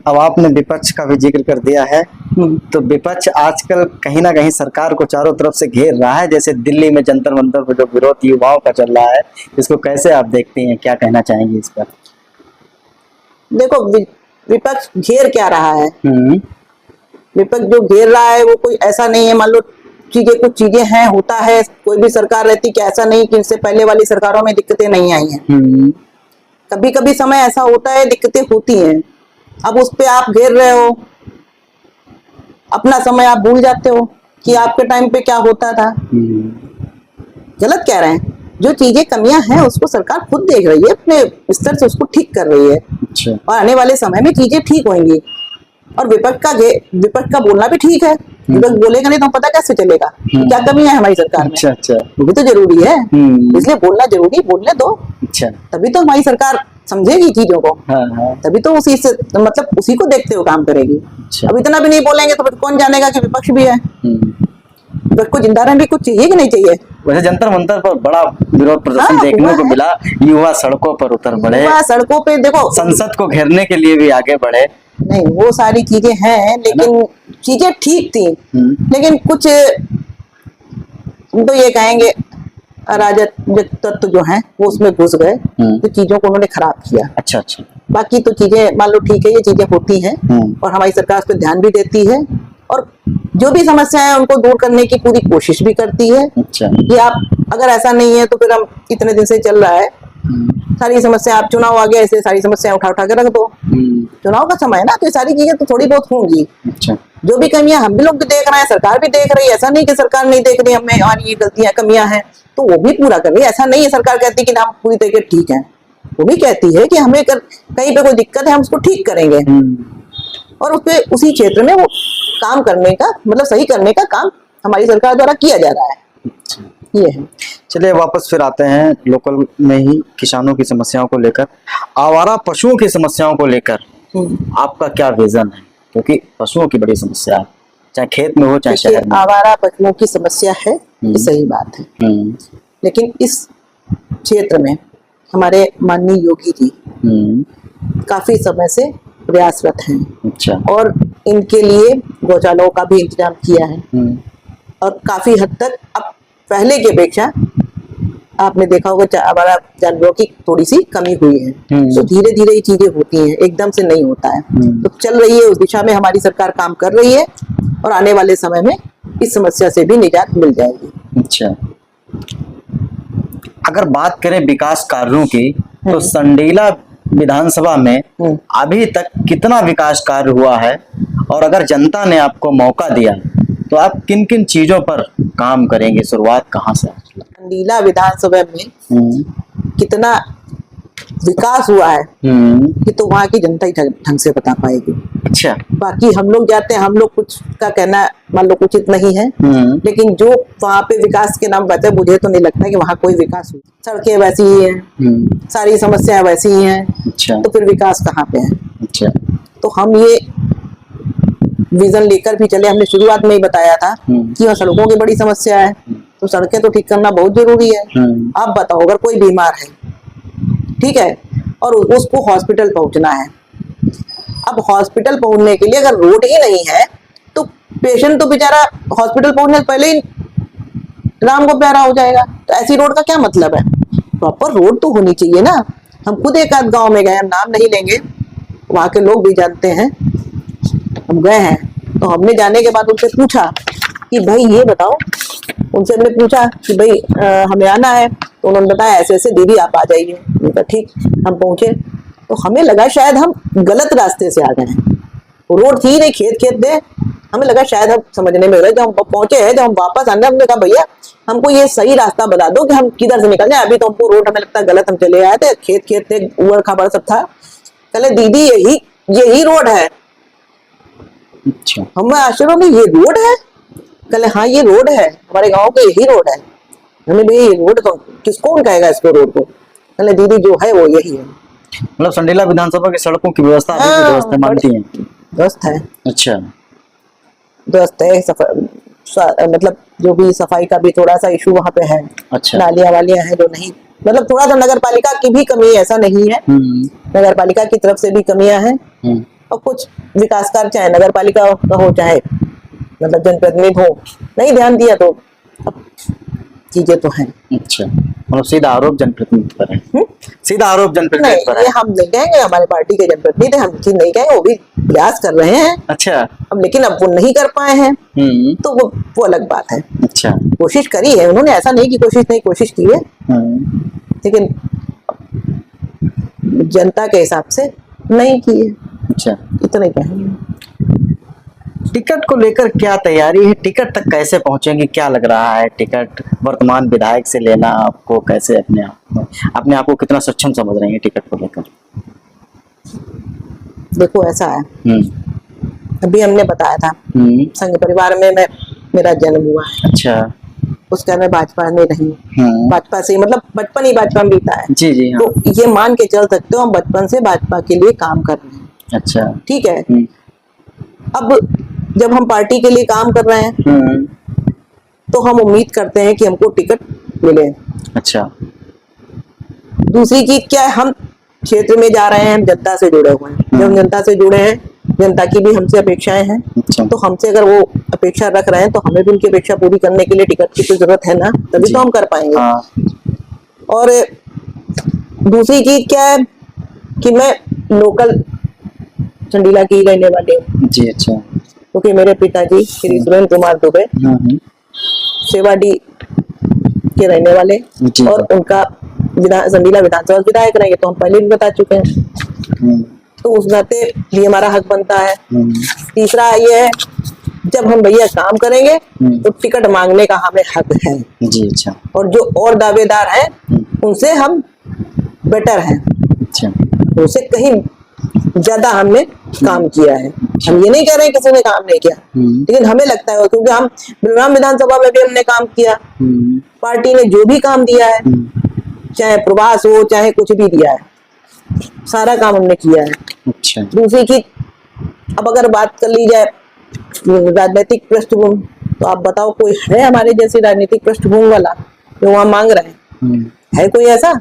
Speaker 1: अब आपने विपक्ष का भी जिक्र कर दिया है, तो विपक्ष आजकल कहीं ना कहीं सरकार को चारों तरफ से घेर रहा है। जैसे दिल्ली में जंतर मंतर पर जो विरोध युवाओं का चल रहा है, इसको कैसे आप देखते हैं, क्या कहना चाहेंगे इस पर?
Speaker 2: देखो, विपक्ष घेर क्या रहा है? विपक्ष जो घेर रहा है वो कोई ऐसा नहीं है, मान लो कुछ चीजें हैं, होता है, कोई भी सरकार रहती कि ऐसा नहीं कि इनसे पहले वाली सरकारों में दिक्कतें नहीं आई हैं। कभी कभी समय ऐसा होता है, दिक्कतें होती हैं। अब उस पे आप घेर रहे हो, अपना समय आप भूल जाते हो कि आपके टाइम पे क्या होता था। गलत कह रहे हैं। जो चीजें कमियां हैं उसको सरकार खुद देख रही है, अपने स्तर से उसको ठीक कर रही है।
Speaker 1: अच्छा।
Speaker 2: और आने वाले समय में चीजें ठीक होंगी। और विपक्ष का बोलना भी ठीक है। विपक्ष बोलेगा नहीं तो पता कैसे चलेगा क्या कमियां है हमारी सरकार में।
Speaker 1: अच्छा अच्छा।
Speaker 2: वो भी तो जरूरी है, इसलिए बोलना जरूरी, बोलने दो।
Speaker 1: अच्छा।
Speaker 2: तभी तो हमारी सरकार समझेगी चीजों को।
Speaker 1: हाँ।
Speaker 2: तभी तो उसी से, मतलब उसी को देखते हुए काम करेगी।
Speaker 1: अच्छा।
Speaker 2: अब इतना भी नहीं बोलेंगे तो फिर कौन जानेगा कि विपक्ष भी है। विपक्ष को जिंदा रहने भी कुछ चाहिए कि नहीं चाहिए?
Speaker 1: वैसे जंतर मंतर पर बड़ा विरोध प्रदर्शन देखने को मिला, युवा सड़कों पर उतर पड़े,
Speaker 2: युवा सड़कों पे, देखो
Speaker 1: संसद को घेरने के लिए भी आगे बढ़े।
Speaker 2: नहीं, वो सारी चीजें हैं, लेकिन चीजें ठीक थी, लेकिन कुछ तो ये कहेंगे अराजक तत्व जो हैं वो उसमें घुस गए, तो चीजों को उन्होंने खराब किया।
Speaker 1: अच्छा अच्छा।
Speaker 2: बाकी तो चीजें मान लो ठीक है, ये चीजें होती हैं और हमारी सरकार उस पर ध्यान भी देती है और जो भी समस्या है उनको दूर करने की पूरी कोशिश भी करती है।
Speaker 1: अच्छा।
Speaker 2: कि आप अगर ऐसा नहीं है तो फिर हम इतने दिन से चल रहा है, सारी समस्या, आप चुनाव आ गया इसलिए सारी समस्या उठा उठा के रख दो। चुनाव का समय है ना, तो ये सारी चीजें तो थोड़ी बहुत होंगी।
Speaker 1: अच्छा।
Speaker 2: जो भी कमियां हम भी लोग भी देख रहे हैं, सरकार भी देख रही है, ऐसा नहीं कि सरकार नहीं देख रही, हमें और ये गलतियां कमियां हैं तो वो भी पूरा कर रही है। ऐसा नहीं है सरकार कहती कि हम पूरी तरीके ठीक है, वो भी कहती है कि हमें कहीं पे कोई दिक्कत है हम उसको ठीक करेंगे और उसी क्षेत्र में वो काम करने का, मतलब सही करने का काम हमारी सरकार द्वारा किया जा रहा है।
Speaker 1: अच्छा।
Speaker 2: ये है।
Speaker 1: चलिए वापस फिर आते हैं लोकल में ही किसानों की समस्याओं को लेकर, आवारा पशुओं की समस्याओं को लेकर आपका क्या विजन है? क्योंकि पशुओं की बड़ी समस्या है, चाहे खेत में हो चाहे शहर में।
Speaker 2: आवारा पशुओं की समस्या है, ये सही बात है, लेकिन इस क्षेत्र में हमारे माननीय योगी जी काफी समय से प्रयासरत हैं। अच्छा। और इनके लिए गौशालाओं का भी इंतजाम किया है और काफी हद तक अब पहले की अपेक्षा आपने देखा होगा हमारा जानवरों की थोड़ी सी कमी हुई है। तो धीरे धीरे ये चीजें होती हैं, एकदम से नहीं होता है। तो चल रही है, उस दिशा में हमारी सरकार काम कर रही है और आने वाले समय में इस समस्या से भी निजात मिल जाएगी। अच्छा।
Speaker 1: अगर बात करें विकास कार्यों की, तो संडीला विधानसभा में अभी तक कितना विकास कार्य हुआ है और अगर जनता ने आपको मौका दिया तो आप किन किन चीजों पर काम करेंगे, शुरुआत कहाँ से?
Speaker 2: संडीला विधानसभा में
Speaker 1: हम्म,
Speaker 2: कितना विकास हुआ है कि तो वहाँ की जनता ही ढंग से बता पाएगी।
Speaker 1: अच्छा।
Speaker 2: बाकी हम लोग जाते हैं, हम लोग कुछ का कहना मान लो उचित नहीं है, लेकिन जो वहाँ पे विकास के नाम बचे, मुझे तो नहीं लगता कि वहाँ कोई विकास हुआ। सड़कें वैसी ही हैं, सारी समस्याएं वैसी ही हैं,
Speaker 1: अच्छा।
Speaker 2: तो फिर विकास कहाँ पे है?
Speaker 1: अच्छा।
Speaker 2: तो हम ये विजन लेकर भी चले। हमने शुरुआत में ही बताया था कि वहाँ सड़कों की बड़ी समस्या है, तो सड़कें तो ठीक करना बहुत जरूरी है। आप बताओ, अगर कोई बीमार है, ठीक है, और उसको हॉस्पिटल पहुंचना है, अब हॉस्पिटल पहुंचने के लिए अगर रोड ही नहीं है तो पेशेंट तो बेचारा हॉस्पिटल पहुंचने से पहले ही राम को प्यारा हो जाएगा। तो ऐसी रोड का क्या मतलब है? प्रॉपर रोड तो होनी चाहिए ना। हम खुद एक आध गांव में गए, हम नाम नहीं लेंगे, वहां के लोग भी जानते हैं, हम गए हैं, तो हमने जाने के बाद उनसे पूछा कि भाई ये बताओ, उनसे हमने पूछा कि भाई हमें आना है, तो उन्होंने बताया ऐसे ऐसे, दीदी आप आ जाइए। मैंने कहा ठीक। हम पहुंचे तो हमें लगा शायद हम गलत रास्ते से आ गए हैं, रोड थी नहीं, खेत खेत थे। हमें लगा शायद हम समझने में रहे। जब हम पहुंचे हैं, जब हम वापस आने, हमने कहा भैया हमको ये सही रास्ता बता दो कि हम किधर से निकल जाए, अभी तो हमको रोड हमें लगता है गलत, हम चले आए थे, खेत खेत थे, उबड़ खाबड़ सब था। कहले दीदी यही रोड है।
Speaker 1: अच्छा।
Speaker 2: हम आश्चर्य में, ये रोड है? कहले हाँ ये रोड है, हमारे गांव का यही रोड है। हमने भैया ये रोड तो कौन कहेगा इसको रोड को? कहले दीदी जो है वो यही है।
Speaker 1: मतलब संडीला विधानसभा की सड़कों की व्यवस्था अभी भी व्यवस्था मानती हैं?
Speaker 2: ध्वस्त है।
Speaker 1: अच्छा।
Speaker 2: ध्वस्त है। मतलब जो भी सफाई का भी थोड़ा सा इशू वहाँ पे है।
Speaker 1: अच्छा।
Speaker 2: नालियां वालियां हैं जो नहीं, मतलब थोड़ा सा नगर पालिका की भी कमी है, ऐसा नहीं है, नगर पालिका की तरफ से भी कमियां हैं। और कुछ विकास कार्य चाहे नगर पालिका का हो, चाहे मतलब जनप्रतिनिधि हो, नहीं ध्यान दिया तो अब चीजें तो हैं।
Speaker 1: अच्छा, मतलब सीधा आरोप जनप्रतिनिधि पर है? सीधा आरोप जनप्रतिनिधि पर
Speaker 2: नहीं,
Speaker 1: है?
Speaker 2: ये हम नहीं कहेंगे, हमारे पार्टी के जनप्रतिनिधि हम चीज नहीं कहेंगे, वो भी प्रयास कर रहे हैं।
Speaker 1: अच्छा।
Speaker 2: अब लेकिन अब वो नहीं कर पाए हैं, तो वो अलग बात है।
Speaker 1: अच्छा।
Speaker 2: कोशिश करी है उन्होंने, ऐसा नहीं कि कोशिश नहीं, कोशिश की है, लेकिन जनता के हिसाब से नहीं की है।
Speaker 1: अच्छा।
Speaker 2: इतना ही कहेंगे।
Speaker 1: टिकट को लेकर क्या तैयारी है? टिकट तक कैसे पहुंचेंगे, क्या लग रहा है? टिकट वर्तमान विधायक से लेना आपको कैसे, अपने आप को कितना सक्षम समझ रहे हैं टिकट को लेकर?
Speaker 2: देखो ऐसा है, अभी हमने बताया था संघ परिवार में मेरा जन्म हुआ है।
Speaker 1: अच्छा।
Speaker 2: उसका मैं भाजपा में रही, भाजपा से मतलब बचपन ही भाजपा में बीता है।
Speaker 1: जी जी हाँ।
Speaker 2: तो ये मान के चल सकते हो हम बचपन से भाजपा के लिए काम कर रहे हैं।
Speaker 1: अच्छा।
Speaker 2: ठीक है। अब जब हम पार्टी के लिए काम कर रहे हैं तो हम उम्मीद करते हैं कि हमको टिकट मिले।
Speaker 1: अच्छा।
Speaker 2: दूसरी चीज क्या है, हम क्षेत्र में जा रहे हैं, हम जनता से जुड़े हुए हैं। जब हम जनता से जुड़े हैं, जनता की भी हमसे अपेक्षाएं हैं।
Speaker 1: अच्छा।
Speaker 2: तो हमसे अगर वो अपेक्षा रख रहे हैं तो हमें भी उनकी अपेक्षा पूरी करने के लिए टिकट की तो जरूरत है ना, तभी तो हम कर पाएंगे।
Speaker 1: हाँ। और
Speaker 2: दूसरी चीज क्या है कि मैं लोकल चंडीला की रहने वाली हूँ।
Speaker 1: जी। अच्छा।
Speaker 2: क्योंकि मेरे पिताजी श्री सुरेंद्र कुमार दुबे सेवाडी के रहने वाले और उनका संडीला विधानसभा विधायक रहे, तो हम पहले भी बता चुके हैं। तो उस नाते भी हमारा हक बनता है। तीसरा ये है, जब हम भैया काम करेंगे तो टिकट मांगने का हमें हक है।
Speaker 1: जी। अच्छा।
Speaker 2: और जो और दावेदार हैं उनसे हम बेटर हैं।
Speaker 1: अच्छा।
Speaker 2: उनसे कहीं ज्यादा हमने काम किया है। हम ये नहीं कह रहे हैं किसी ने काम नहीं किया, लेकिन हमें लगता है क्योंकि हम बलराम विधानसभा में भी हमने काम किया, पार्टी ने जो भी काम दिया है, चाहे प्रवास हो चाहे कुछ भी दिया है, सारा काम हमने किया है।
Speaker 1: अच्छा।
Speaker 2: दूसरी चीज, अब अगर बात कर ली जाए राजनीतिक पृष्ठभूमि, तो आप बताओ कोई है हमारे जैसे राजनीतिक पृष्ठभूमि वाला जो वहां मांग रहे हैं? है कोई ऐसा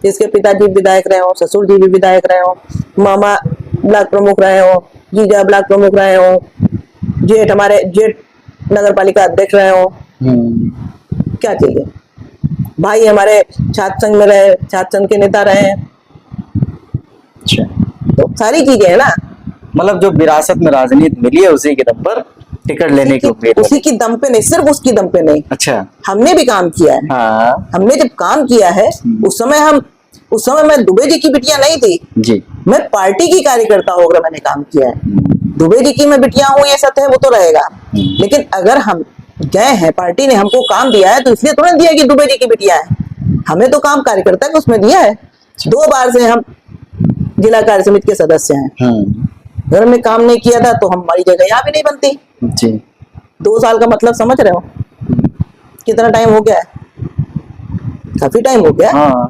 Speaker 2: जिसके पिताजी विधायक रहे हो, ससुर जी भी विधायक रहे हो, मामा ब्लॉक प्रमुख रहे हो, जीजा ब्लॉक प्रमुख रहे हो, जेठ नगर पालिका अध्यक्ष रहे हो? क्या चाहिए? भाई हमारे छात्र संघ में रहे, छात्र संघ के नेता रहे हैं।
Speaker 1: अच्छा।
Speaker 2: तो सारी चीजें है ना,
Speaker 1: मतलब जो विरासत में राजनीति मिली है उसी के दम पर टिकट लेने की उम्मीद।
Speaker 2: उसी की दम पे नहीं, सिर्फ उसकी दम पे नहीं।
Speaker 1: अच्छा।
Speaker 2: हमने भी काम किया है।
Speaker 1: हाँ।
Speaker 2: हमने जब काम किया है उस समय मैं दुबे जी की बिटिया नहीं थी जी, मैं पार्टी की कार्यकर्ता होकर मैंने काम किया है। दुबे जी की मैं बिटिया हूँ ये सत्य है वो तो रहेगा, लेकिन अगर हम गए हैं, पार्टी ने हमको काम दिया है तो इसलिए थोड़ा दिया कि दुबे जी की बिटिया है, हमें तो काम कार्यकर्ता को उसमें दिया है। 2 बार से हम जिला कार्य समिति के सदस्य हैं। अगर हमने काम नहीं किया था तो हमारी जगह यहाँ भी नहीं बनती
Speaker 1: जी।
Speaker 2: 2 साल का मतलब समझ रहे हो कितना टाइम हो गया है, काफी टाइम हो गया।
Speaker 1: हाँ।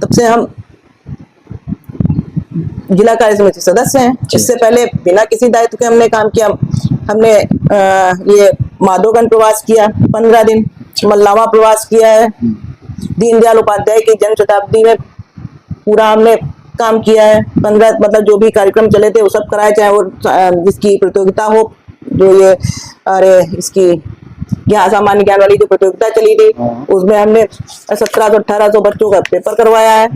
Speaker 2: तब से हम जिला कार्य समिति सदस्य हैं। इससे पहले बिना किसी दायित्व के हमने काम किया। हमने ये माधोगन प्रवास किया 15 दिन, मल्लावा प्रवास किया है, दीनदयाल उपाध्याय की जन्म शताब्दी में पूरा हमने काम किया है। 15 मतलब जो भी कार्यक्रम चले थे वो सब कराए, चाहे वो जिसकी प्रतियोगिता हो, जो ये अरे इसकी यहाँ सामान्य ज्ञान वाली जो प्रतियोगिता चली थी उसमें हमने 1700-1800 बच्चों का पेपर करवाया है।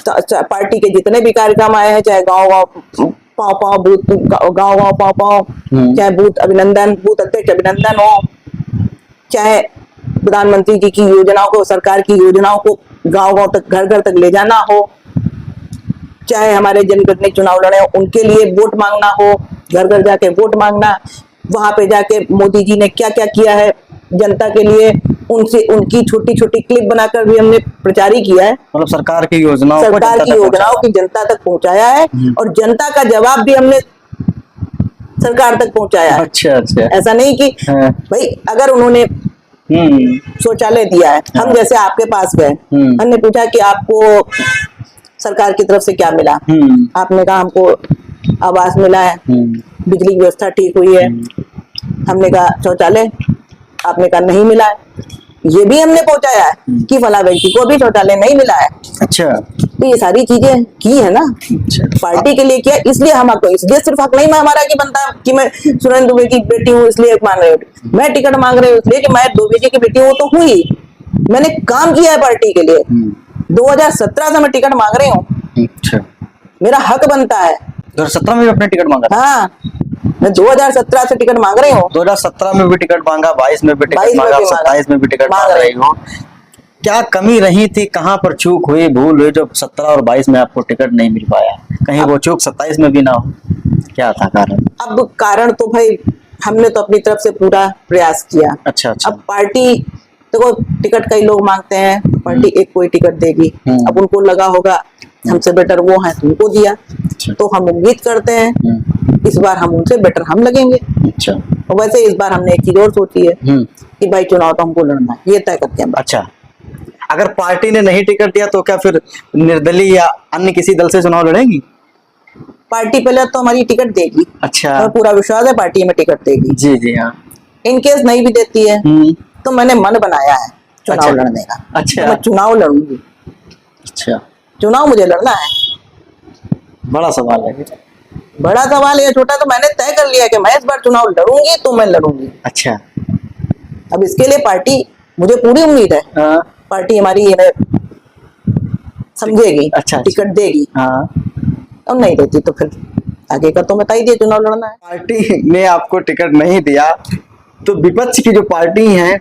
Speaker 2: पार्टी के जितने भी कार्यक्रम आए हैं, चाहे गांव पाँव बूथ गांव पाँव, चाहे बूथ अभिनंदन, बूथ अध्यक्ष अभिनंदन हो, चाहे प्रधानमंत्री जी की योजनाओं को, सरकार की योजनाओं को गांव तक, घर घर तक ले जाना हो, चाहे हमारे जनप्रतिनिधि चुनाव लड़े उनके लिए वोट मांगना हो, घर घर जाके वोट मांगना, वहां पे जाके मोदी जी ने क्या क्या किया है जनता के लिए, उनसे उनकी छोटी छोटी क्लिप बनाकर भी हमने प्रचार ही किया है।
Speaker 1: मतलब सरकार की योजनाओं
Speaker 2: की जनता तक पहुंचाया है और जनता का जवाब भी हमने सरकार तक पहुंचाया है।
Speaker 1: अच्छा।
Speaker 2: ऐसा नहीं कि भाई अगर उन्होंने शौचालय दिया है, हम जैसे आपके पास गए, हमने पूछा कि आपको सरकार की तरफ से क्या मिला, आपने कहा हमको आवास मिला है, बिजली की व्यवस्था ठीक हुई है। हमने कहा शौचालय, आपने कहा नहीं मिला है। ये भी हमने पहुंचाया है कि फला व्यक्ति को भी शौचालय नहीं मिला है।
Speaker 1: अच्छा।
Speaker 2: तो ये सारी चीजें की है ना।
Speaker 1: अच्छा।
Speaker 2: पार्टी के लिए किया, इसलिए हम आपको, इसलिए सिर्फ हक नहीं हमारा की बनता कि मैं सुरेंद्र दुबे की बेटी हूँ इसलिए मांग रहे हो, मैं टिकट मांग रही हूँ इसलिए कि मैं दुबे जी की बेटी हूँ तो हुई, मैंने काम किया है पार्टी के लिए। 2017 से मैं टिकट मांग रही हूँ।
Speaker 1: अच्छा।
Speaker 2: मेरा हक बनता है।
Speaker 1: 2017 में भी अपने टिकट मांगा?
Speaker 2: हाँ, मैं 2017 से टिकट मांग रही हूँ।
Speaker 1: 2017 में भी टिकट मांगा, 22 में भी टिकट मांगा, 27 में भी टिकट मांग रही हूँ। क्या कमी रही थी, कहाँ पर चूक हुई, भूल हुई जो 17 और 22 में आपको टिकट नहीं मिल पाया? कहीं वो चूक 27 में भी ना हो? क्या था कारण?
Speaker 2: अब कारण तो भाई हमने तो अपनी तरफ से पूरा प्रयास किया।
Speaker 1: अच्छा।
Speaker 2: अब पार्टी देखो, टिकट कई लोग मांगते हैं, पार्टी एक कोई टिकट देगी, अब उनको लगा होगा हमसे बेटर वो है तो उनको दिया। तो हम उम्मीद करते हैं इस बार हम उनसे बेटर हम लगेंगे।
Speaker 1: अच्छा।
Speaker 2: और वैसे इस बार हमने एक चीज और सोची है कि भाई चुनाव तो हमको लड़ना है, ये तय करके हम।
Speaker 1: अच्छा। अगर पार्टी ने नहीं टिकट दिया तो क्या फिर निर्दलीय या अन्य किसी दल से चुनाव लड़ेंगी?
Speaker 2: पार्टी पहले तो हमारी टिकट देगी।
Speaker 1: अच्छा।
Speaker 2: हमें पूरा विश्वास है पार्टी में टिकट देगी।
Speaker 1: जी जी हाँ।
Speaker 2: इन केस नहीं भी देती है तो मैंने मन बनाया है चुनाव लड़ने का।
Speaker 1: अच्छा।
Speaker 2: तो मैं चुनाव लड़ूंगी।
Speaker 1: अच्छा।
Speaker 2: चुनाव मुझे लड़ना है।
Speaker 1: बड़ा सवाल है।
Speaker 2: बड़ा सवाल है, छोटा तो मैंने तय कर लिया कि मैं इस बार चुनाव लड़ूंगी तो मैं लड़ूंगी।
Speaker 1: अच्छा।
Speaker 2: अब इसके लिए पार्टी, मुझे पूरी उम्मीद है पार्टी हमारी समझेगी। अच्छा। टिकट देगी। और नहीं देती तो फिर आगे का तो बता ही दिया, चुनाव लड़ना है।
Speaker 1: पार्टी ने आपको टिकट नहीं दिया तो विपक्ष की जो पार्टी है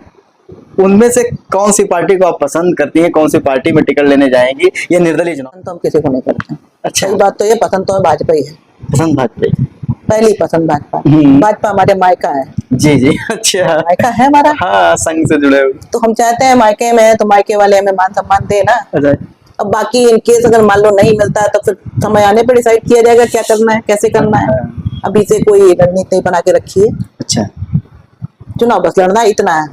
Speaker 1: उनमें से कौन सी पार्टी को आप पसंद करती हैं, कौन सी पार्टी में टिकट लेने जाएंगी? ये निर्दलीय चुनाव
Speaker 2: तो हम किसी को नहीं करते।
Speaker 1: अच्छा।
Speaker 2: सही बात तो ये, पसंद तो भाजपा ही है।
Speaker 1: पसंद भाजपा?
Speaker 2: पहली पसंद भाजपा। भाजपा हमारे मायका है।
Speaker 1: जी जी। अच्छा।
Speaker 2: मायका है हमारा।
Speaker 1: हाँ, संघ से जुड़े हुए
Speaker 2: तो हम चाहते हैं मायके में है तो मायके वाले हमें मान सम्मान दे ना।
Speaker 1: अच्छा।
Speaker 2: अब बाकी इन केस अगर मान लो नहीं मिलता है तो फिर समय आने पर डिसाइड किया जाएगा क्या करना है, कैसे करना है। अभी से कोई रणनीति बना के रखी है।
Speaker 1: अच्छा।
Speaker 2: चुनाव बस लड़ना है, इतना है,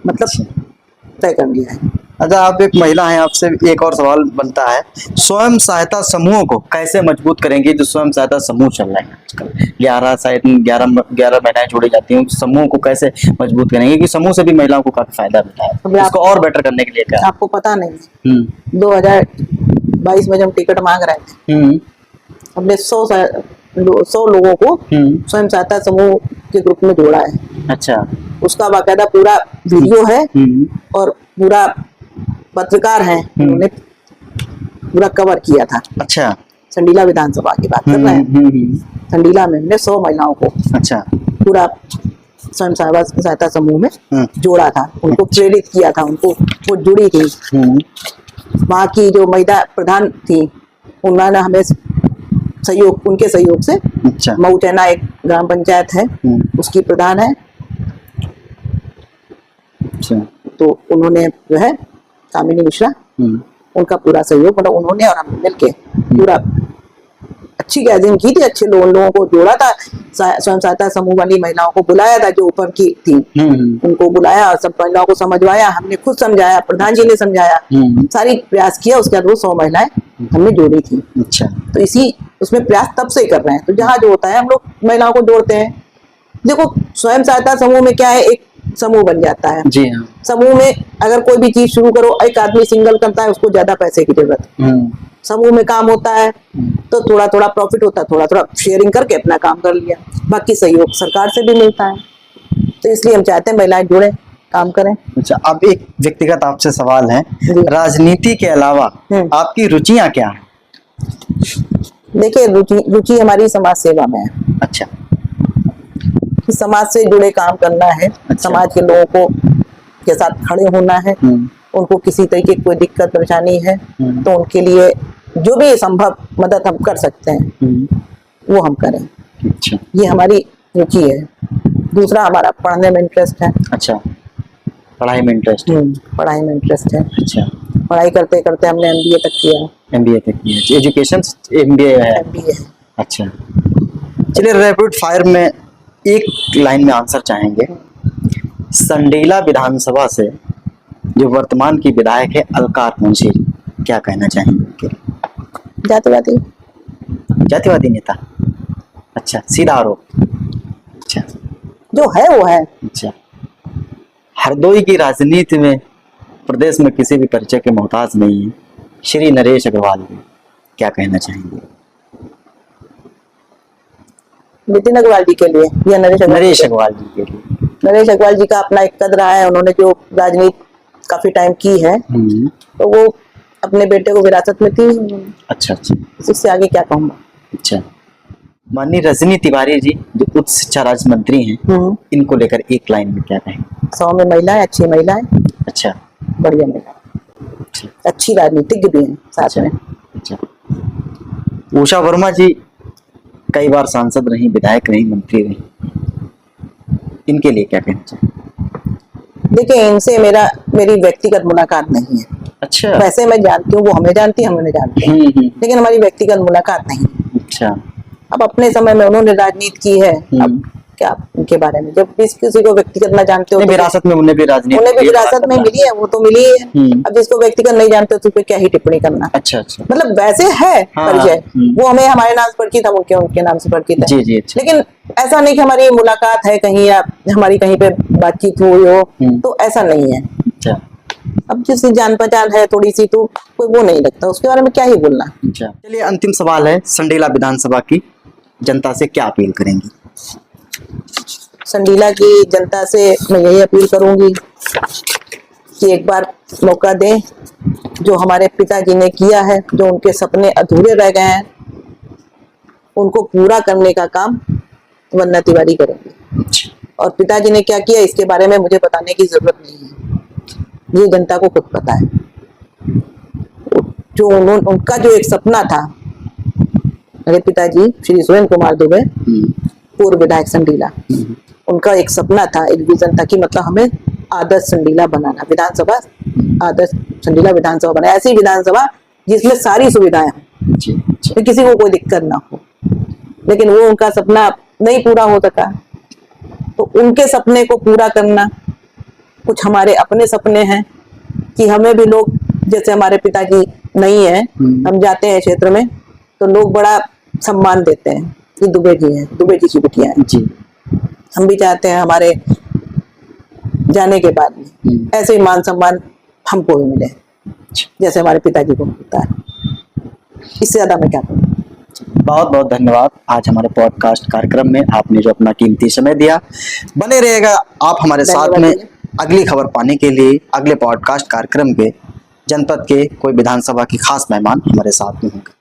Speaker 2: मतलब तय कर लिया है।
Speaker 1: अच्छा, आप एक महिला हैं, आपसे एक और सवाल बनता है, स्वयं सहायता समूहों को कैसे मजबूत करेंगे? जो स्वयं सहायता समूह चल रहे हैं आजकल, 11 महिलाएं जोड़ी जाती हैं, समूह को कैसे मजबूत करेंगे? क्योंकि समूह से भी महिलाओं को काफी फायदा मिलता है, इसको और बेटर करने के लिए क्या?
Speaker 2: आपको पता नहीं 2022 में जब टिकट मांग रहे थे हमने 100 लोगों को स्वयं सहायता समूह के ग्रुप में जोड़ा है। अच्छा। उसका बाकायदा पूरा वीडियो है और पूरा पत्रकार हैं, उन्होंने पूरा कवर किया था। अच्छा। संडीला विधानसभा की बात कर रहे हैं। संडीला में हमने 100 महिलाओं को अच्छा पूरा स्वयं सहायता समूह में जोड़ा था, उनको प्रेरित किया था, उनको वो जुड़ी थी। वहाँ की जो महिला प्रधान थी उन्होंने हमें सहयोग, उनके सहयोग से।
Speaker 1: अच्छा।
Speaker 2: मऊ चैना एक ग्राम पंचायत है, उसकी प्रधान है।
Speaker 1: अच्छा।
Speaker 2: तो उन्होंने जो है कामिनी मिश्रा, उनका पूरा सहयोग, मतलब उन्होंने और हम मिलके पूरा अच्छी गैदरिंग की थी, अच्छे लोगों को जोड़ा था, स्वयं सहायता समूह वाली महिलाओं को बुलाया था जो ऊपर की थी, उनको बुलाया और सब महिलाओं को समझवाया, हमने खुद समझाया, प्रधान जी ने समझाया, सारी प्रयास किया। उसके बाद वो 100 महिलाएं हमने जोड़ी थी।
Speaker 1: अच्छा।
Speaker 2: तो इसी उसमें प्रयास तब से ही कर रहे हैं। तो जहाँ जो होता है हम लोग महिलाओं को जोड़ते हैं। देखो स्वयं सहायता समूह में क्या है, एक समूह बन जाता है।
Speaker 1: जी हाँ।
Speaker 2: समूह में अगर कोई भी चीज शुरू करो, एक आदमी सिंगल करता है, उसको ज्यादा पैसे की जरूरत है। समूह में काम होता है तो थोड़ा थोड़ा प्रॉफिट होता है, थोड़ा थोड़ा शेयरिंग करके अपना काम कर लिया, बाकी सहयोग सरकार से भी मिलता है। तो इसलिए हम चाहते हैं महिलाएं जुड़े, काम करें।
Speaker 1: अच्छा, अब एक व्यक्तिगत आपसे सवाल है,
Speaker 2: जी।
Speaker 1: राजनीति के अलावा आपकी रुचियां क्या हैं?
Speaker 2: देखिए रुचि हमारी समाज सेवा में है।
Speaker 1: अच्छा।
Speaker 2: समाज से जुड़े काम करना है।
Speaker 1: अच्छा।
Speaker 2: समाज के लोगों को के साथ खड़े होना है। उनको किसी तरीके की कोई दिक्कत परेशानी है तो उनके लिए जो भी संभव मदद हम कर सकते हैं वो हम करें।
Speaker 1: अच्छा।
Speaker 2: ये हमारी रुचि है। दूसरा हमारा पढ़ने में इंटरेस्ट है।
Speaker 1: अच्छा, पढ़ाई में इंटरेस्ट है।
Speaker 2: पढ़ाई में इंटरेस्ट है।
Speaker 1: अच्छा।
Speaker 2: पढ़ाई करते करते हमने MBA तक किया।
Speaker 1: MBA तक किया, एजुकेशन MBA है।
Speaker 2: MBA है।
Speaker 1: अच्छा, चलिए रैपिड फायर में एक लाइन में आंसर चाहेंगे। संडीला विधानसभा से जो वर्तमान की विधायक है अलकार मुंशी, क्या कहना चाहेंगे?
Speaker 2: जातिवादी
Speaker 1: जातिवादी नेता। अच्छा, सीधा आरोप। अच्छा,
Speaker 2: जो है वो है।
Speaker 1: अच्छा, हरदोई की राजनीति में प्रदेश में किसी भी परिचय के मोहताज नहीं है श्री नरेश अग्रवाल जी, क्या कहना चाहेंगे?
Speaker 2: नितिन अग्रवाल जी के लिए या नरेश
Speaker 1: अग्रवाल जी के लिए?
Speaker 2: नरेश अग्रवाल जी का अपना एक कद रहा है। उन्होंने जो राजनीति काफी टाइम की है तो वो अपने बेटे को विरासत में थी।
Speaker 1: अच्छा अच्छा,
Speaker 2: इससे आगे क्या कहूँगा।
Speaker 1: अच्छा, माननीय रजनी तिवारी जी जो उच्च शिक्षा राज्य मंत्री हैं, इनको लेकर एक लाइन में क्या कहेंगे?
Speaker 2: 100 में महिलाएं, अच्छी महिलाएं।
Speaker 1: अच्छा,
Speaker 2: बढ़िया महिला, अच्छी राजनीतिज्ञ भी हैं साथ में।
Speaker 1: अच्छा, उषा वर्मा जी कई बार सांसद रही, विधायक रही, मंत्री रही, इनके लिए क्या कहना चाहिए?
Speaker 2: देखिए इनसे मेरी व्यक्तिगत मुलाकात नहीं है। अच्छा, वैसे मैं जानती हूँ, वो हमें जानती है, हम उन्हें जानते हैं, लेकिन हमारी व्यक्तिगत मुलाकात नहीं। अच्छा, अब अपने समय में उन्होंने राजनीति की है, अब क्या उनके बारे में, जब किसी को व्यक्तिगत ना जानते हो तो
Speaker 1: विरासत में उन्हें भी
Speaker 2: विरासत में मिली है, वो तो मिली है। अब जिसको व्यक्तिगत नहीं जानते तो क्या ही टिप्पणी करना। अच्छा अच्छा, मतलब वैसे है परिचय, वो हमें हमारे नाम से परिचित, हम उनके नाम से परिचित है। जी जी, लेकिन ऐसा नहीं कि हमारी मुलाकात है कहीं या हमारी कहीं पे बातचीत हुई हो, तो ऐसा नहीं है। अच्छा, अब जिससे जान पहचान है थोड़ी सी तो कोई वो नहीं लगता, उसके बारे में क्या ही बोलना। अच्छा,
Speaker 1: चलिए अंतिम सवाल है, संडीला विधानसभा की जनता से क्या अपील करेंगी?
Speaker 2: संडीला की जनता से मैं यही अपील करूंगी कि एक बार मौका दें। जो हमारे पिताजी ने किया है, जो उनके सपने अधूरे रह गए हैं, उनको पूरा करने का काम वंदना तिवारी करेंगे। और पिताजी ने क्या किया इसके बारे में मुझे बताने की जरूरत नहीं है, ये जनता को खुद पता है। जो उनका जो एक सपना था, मेरे पिताजी श्री सुरेंद्र कुमार दुबे, पूर्व विधायक संडीला, उनका एक सपना था, एक विजन था कि मतलब हमें आदर्श संडीला बनाना, विधानसभा आदर्श संडीला विधानसभा बनाना, ऐसी विधानसभा जिसमें सारी सुविधाएं हों, तो किसी को कोई दिक्कत ना हो। लेकिन वो उनका सपना नहीं पूरा हो सका, तो उनके सपने को पूरा करना, कुछ हमारे अपने सपने हैं कि हमें भी लोग, जैसे हमारे पिताजी नहीं है, हम जाते हैं क्षेत्र में तो लोग बड़ा सम्मान देते हैं कि दुबे जी हैं, दुबे जी की बिटिया हैं जी। हम भी चाहते हैं हमारे जाने के बाद में ऐसे ही मान सम्मान हमको भी मिले जैसे हमारे पिताजी को मिलता है। इससे ज्यादा मैं क्या करूँ।
Speaker 1: बहुत बहुत धन्यवाद, आज हमारे पॉडकास्ट कार्यक्रम में आपने जो अपना कीमती समय दिया। बने रहेगा आप हमारे साथ में अगली खबर पाने के लिए। अगले पॉडकास्ट कार्यक्रम के जनपद के कोई विधानसभा की खास मेहमान हमारे साथ में होंगे।